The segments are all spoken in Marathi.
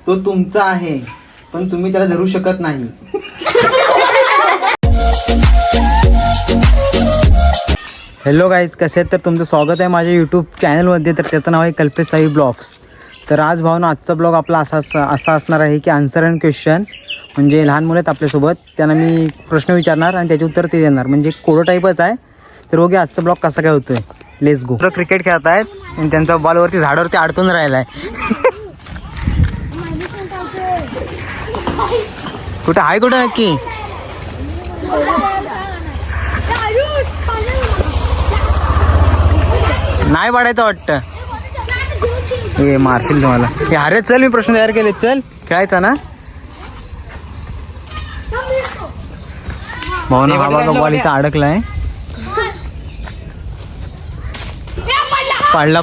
तो तुमचा आहे पण तुम्ही त्याला धरू शकत नाही. हॅलो गाईज, कसे आहेत? तर तुमचं स्वागत आहे माझ्या यूट्यूब चॅनलमध्ये. तर त्याचं नाव आहे कल्पेश साई ब्लॉग्स. तर आज भावना आजचा ब्लॉग आपला असा असणार आहे की आन्सर अँड क्वेश्चन. म्हणजे लहान मुलं आहेत आपल्यासोबत, त्यांना मी प्रश्न विचारणार आणि त्याचे उत्तर ते देणार. म्हणजे कोडो टाईपच आहे. तर बघूया आजचा ब्लॉग कसा काय होतोय. Let's go. क्रिकेट खेळत आहेत आणि त्यांचा बॉलवरती झाडावरती अडकून राहिला आहे. कुठं आहे कुठं नक्की? नाही पाडायचं वाटतं. हे मारशील तुम्हाला. हे अरे चल, मी प्रश्न तयार केले. चल खेळायचा ना. भावना हा बघा बॉल इथं अडकलाय. पडला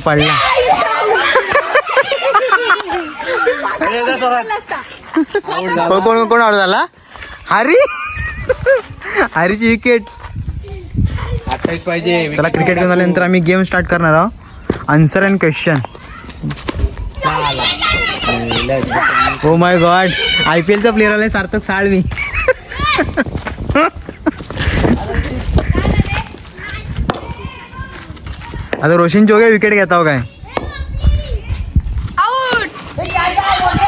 कोण आउट झाला? हरीची विकेट. 28 पाहिजे. त्याला क्रिकेट घेऊन झाल्यानंतर आम्ही गेम स्टार्ट करणार आहोत. Answer and question. Oh my God, IPL चा प्लेअर आलाय सार्थक साळवी. आता रोशन जोगे विकेट घेताव काय?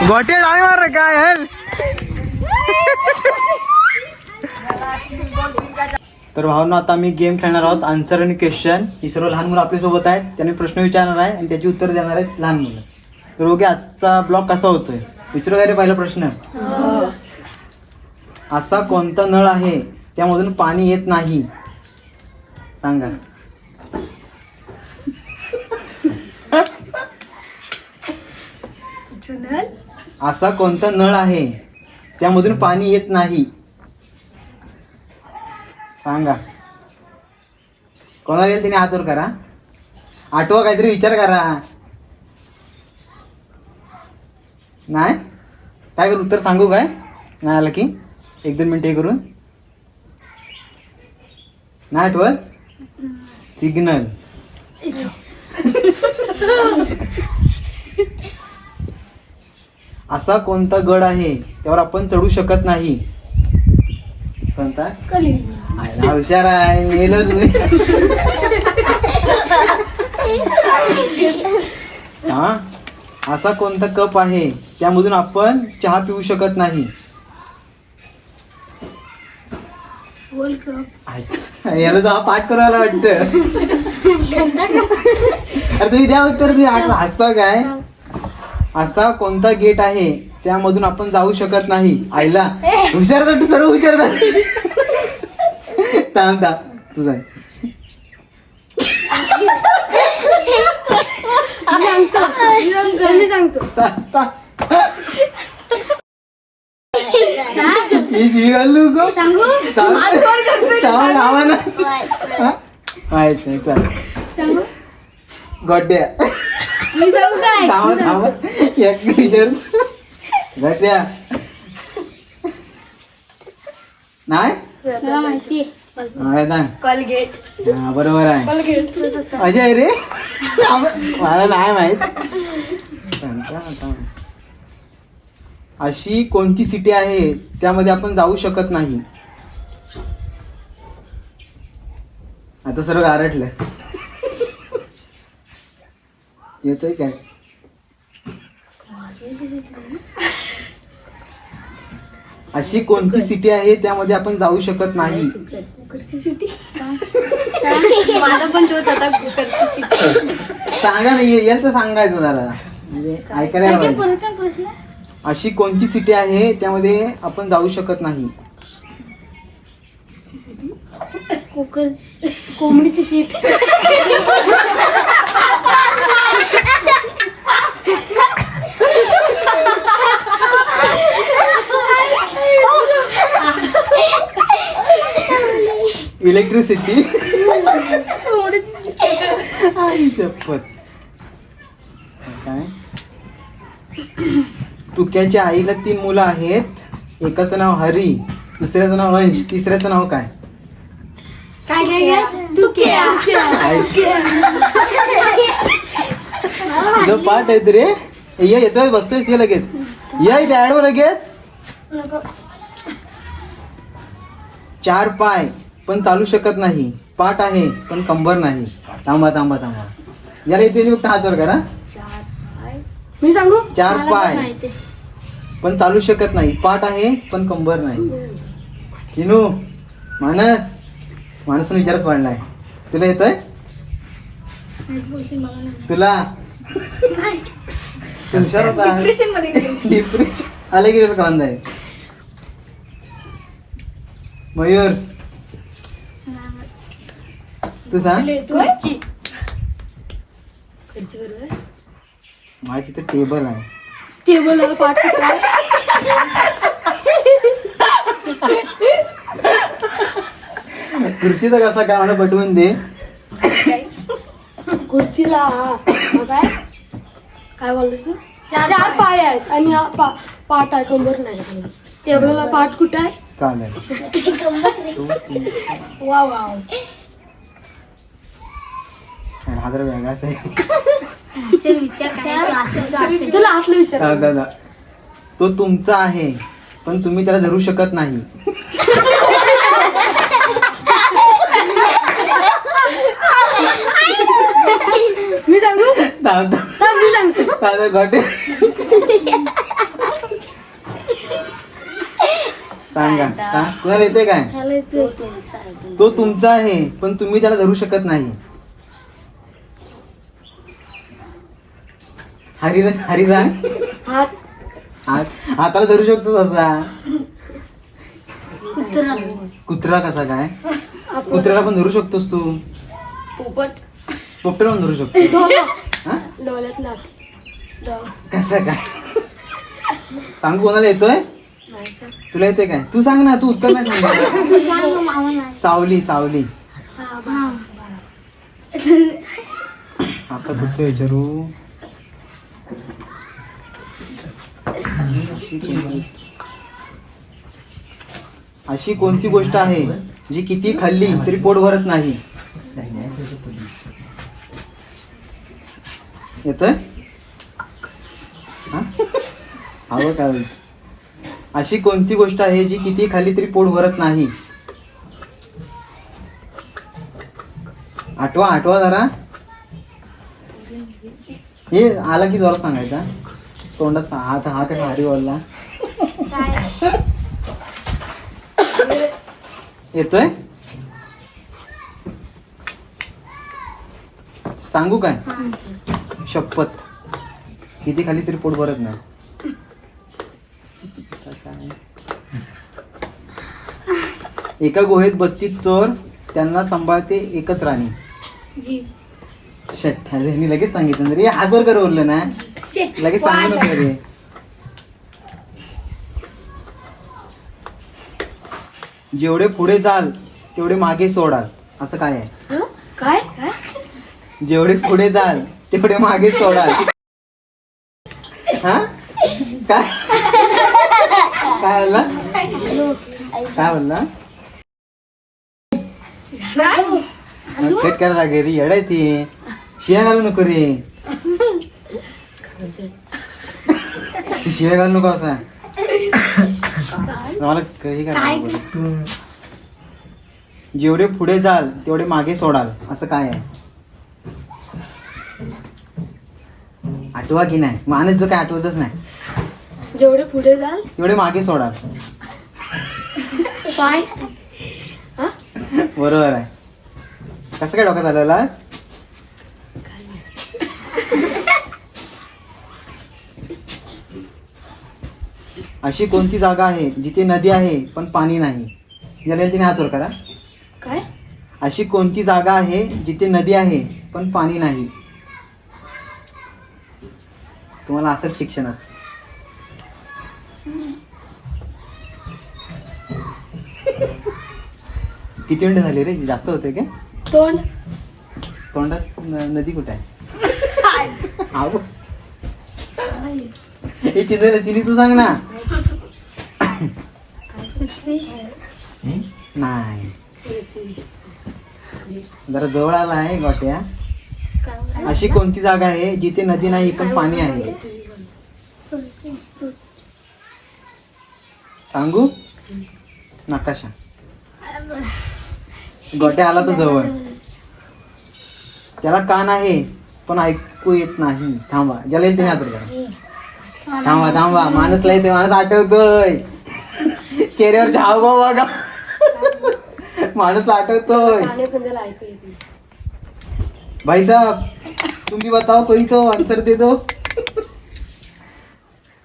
गोटे डाय मार काय हल. तर भावना आता आम्ही गेम खेळणार आहोत आन्सर अँड क्वेश्चन. ही सर्व लहान मुलं आपल्यासोबत आहेत. त्यांनी प्रश्न विचारणार आहे आणि त्याची उत्तर देणार आहेत लहान मुलं. तर ओके, आजचा ब्लॉग कसा होतोय विचारू काय रे? पहिला प्रश्न, असा कोणता नळ आहे त्यामधून पाणी येत नाही? सांगा. असा कोणता नळ आहे त्यामधून पाणी येत नाही? सांगा. कोणाला येईल त्याने हात वर करा. आठवा, काहीतरी विचार करा. नाही काय करू? उत्तर सांगू काय? नाही आलं की 1-2 मिनिटे करून. नाही आठवत? सिग्नल. असा कोणता गड आहे त्यावर आपण चढू शकत नाही? कोणता? हा हुशार आहे. येलोच नाही. हा, असा कोणता कप आहे त्यामधून आपण चहा पिऊ शकत नाही? याला जेव्हा पाठ करायला वाटतं. अरे तुम्ही द्या उत्तर. तुम्ही हसता काय? असा कोणता गेट आहे त्यामधून आपण जाऊ शकत नाही? आईला हुशार तर सर्व हुशार झाले. थांब तुझा मी सांगतो. गड्ड्या. मी सांगू काय? गड्ड्या नाही माहिती. कॉलगेट. हा बरोबर आहे. अजय रे, मला नाही माहित. अशी कोणती सिटी आहे त्यामध्ये आपण जाऊ शकत नाही? आता सर्व गारटलं. येतोय काय? अशी कोणती सिटी आहे त्यामध्ये आपण जाऊ शकत नाही? माझा पण तोच होता, कुकरची सिटी. सांगा ना, येईल तर सांगायचं जरा, म्हणजे ऐकायला पाहिजे. अशी कोणती सिटी आहे त्यामध्ये आपण जाऊ शकत नाही? कुकर, कोंबडीची शीट. इलेक्ट्रिसिटी. शपथ. काय? तुक्याच्या आईला 3 मुलं आहेत. एकाचं नाव हरी, दुसऱ्याचं नाव अंश, तिसऱ्याचं नाव काय? तुझं पाठ आहेत रे. ये येतोय बसतोय ये लगेच ये इथे ऍड हो लगेच. 4 पाय पण चालू शकत नाही, पाठ आहे पण कंबर नाही. थांबा थांबा थांबा, याला इथे फक्त हात वर करा. मी सांगू 4 पाय पण चालू शकत नाही, पाठ आहे पण कंबर नाही. चिनू मानस माणूस पण विचारच पडलाय. तुला येतोय? तुला तू हुशार होता. डिप्रेशन आलं की कांदा आहे. मयूर तू सांग. माझ्या तिथे टेबल आहे. टेबल पाठ खुर्चीचा कसा काय मला पटवून दे. खुर्चीला काय काय बोलतोस तू? 4 पाय आहेत आणि हा पाठ आहे, कंबर नाही. टेबलला पाठ कुठं आहे? चालेल. वा वा हा जरा वेगळाच आहे. तुला असलं विचार. दादा तो तुमचा आहे पण तुम्ही त्याला धरू शकत नाही. मी सांगू मी सांगतो. दादा गोटे सांगा तुला येते काय? तो तुमचा आहे पण तुम्ही त्याला धरू शकत नाही. हरी सांग. हात हाताला धरू शकतो तसा. कुत्रा कसा काय? कुत्र्याला पण धरू शकतोस तू. पोपट पोपट्याला पण धरू शकतो. हा? डोळ्यात लाग. कसं काय सांगू? कोणाला येतोय? तुला येतोय काय? तू सांग ना, तू उत्तर नाही सांग. सावली सावली. आता कुठचं विचारू? अशी कोणती गोष्ट आहे जी किती खाल्ली तरी पोट भरत नाही? येतोय? हवं काय? अशी कोणती गोष्ट आहे जी किती खाल्ली तरी पोट भरत नाही? आठवा आठवा जरा. हे आला की जोरात सांगायचा. तोंडात हात हा काय भारी बोलला. येतोय? सांगू काय? शपथ. किती खाली तरी पोट भरत नाही. एका गुहेत 32 चोर, त्यांना सांभाळते एकच राणी. शट, मी लगेच सांगितलं रे. हातवर कर ओरलं ना, लगेच सांगू नका रे. जेवढे पुढे जाल तेवढे मागे सोडाल, असं काय आहे? काय जेवढे पुढे जाल तेवढे मागे सोडाल. हा काय काय बोलला? काय बोलला? सेट करायला लागेल रे. येडाय ती. शिया घालू नको रे. शिया घालू नको असा. मला काही करायला. जेवढे पुढे जाल तेवढे मागे सोडाल, असं काय आहे? आठवा की नाही? माणूस जो काय आठवतच नाही. जेवढे पुढे जाल तेवढे मागे सोडाल. पाय. बरोबर आहे. कसं काय डोक्यात आलेलास? अशी कोणती जागा आहे जिथे नदी आहे पण पाणी नाही? याला तिने हात वर करा. काय? अशी कोणती जागा आहे जिथे नदी आहे पण पाणी नाही? तुम्हाला असेल शिक्षणात. किती मिनिटं झाली रे? जास्त होते काय? तोंड. तोंडात नदी कुठे आहे? आहो, हे चिनी तू सांग ना. नाही, जरा जवळ आला आहे गोट्या. अशी कोणती जागा आहे जिथे नदी नाही पण पाणी आहे? सांगू नकाशा. गोट्या आला तर जवळ. त्याला कान आहे पण ऐकू येत नाही. थांबा, ज्याला येईल त्याने हात वर करा. थांबा माणूसला येते, माणूस आठवतोय. चेहऱ्यावर हावभाव बघा. माणूसला आठवतोय. गाणे पण त्याला ऐकू येत नाही. भाई साहब तुम भी बताओ, कोई तो आंसर दे दो.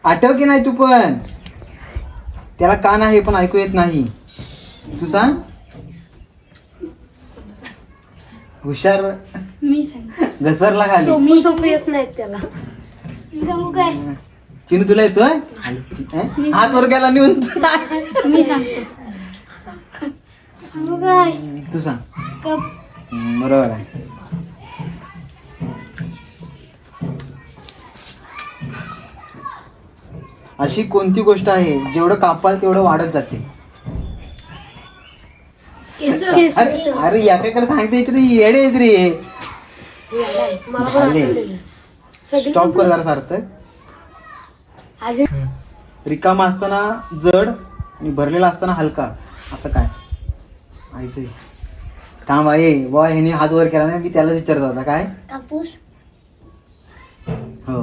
आठव की नाही तू पण. त्याला कान आहे पण ऐकू येत नाही. तू सांग. हुशार. मी सांग. घसरला खाली. सोपी येत नाहीत त्याला. मी सांगू काय? चिनू तुला येतोय. हात वर गेला नेऊन. मी सांगतो. सांगू काय? तू सांग. कप. बरोबर आहे. अशी कोणती गोष्ट आहे जेवढं कापाल तेवढं वाढत जाते. केस. अरे एकाकडे सांगते इकडे येडे येत रे. मला पण झाले. आठवलेलं. सगळी स्टॉप कर जरा सार्थ. अजून रिकामा असताना जड आणि भरलेला असताना हलका, असं काय? आईचं थांब आहे बॉ, ह्याने हात वर केला नाही, मी त्याला विचारत होता काय. कापूस. हो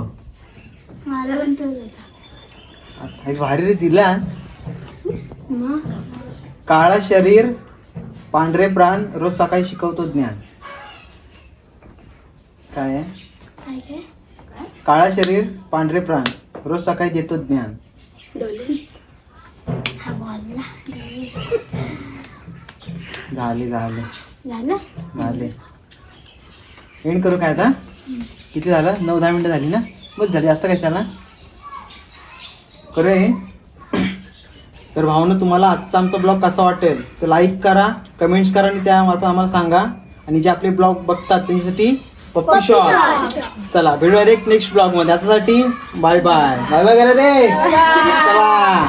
मला पण तो देता. आईच भारी रे दिला. मग काळा शरीर पांढरे प्राण रोज सकाळी शिकवतो ज्ञान. काय आहे? काय काय? काळा शरीर पांढरे प्राण रोज सकाळी देतो ज्ञान. डोले. हा बोलला. झाले झालं? एंड करू काय आता. किती झालं? 9-10 मिनिटं झाली ना. बस झाली, जास्त कशाला करू एंड. तर भावना, तुम्हाला आजचा आमचा ब्लॉग कसा वाटेल तर लाईक करा, कमेंट्स करा आणि त्यामार्फत आम्हाला सांगा. आणि जे आपले ब्लॉग बघतात त्यांच्यासाठी पप्पी शॉट. चला भेटूया एक नेक्स्ट ब्लॉग मध्ये. आतासाठी बाय बाय. बाय बाय करा रे. चला.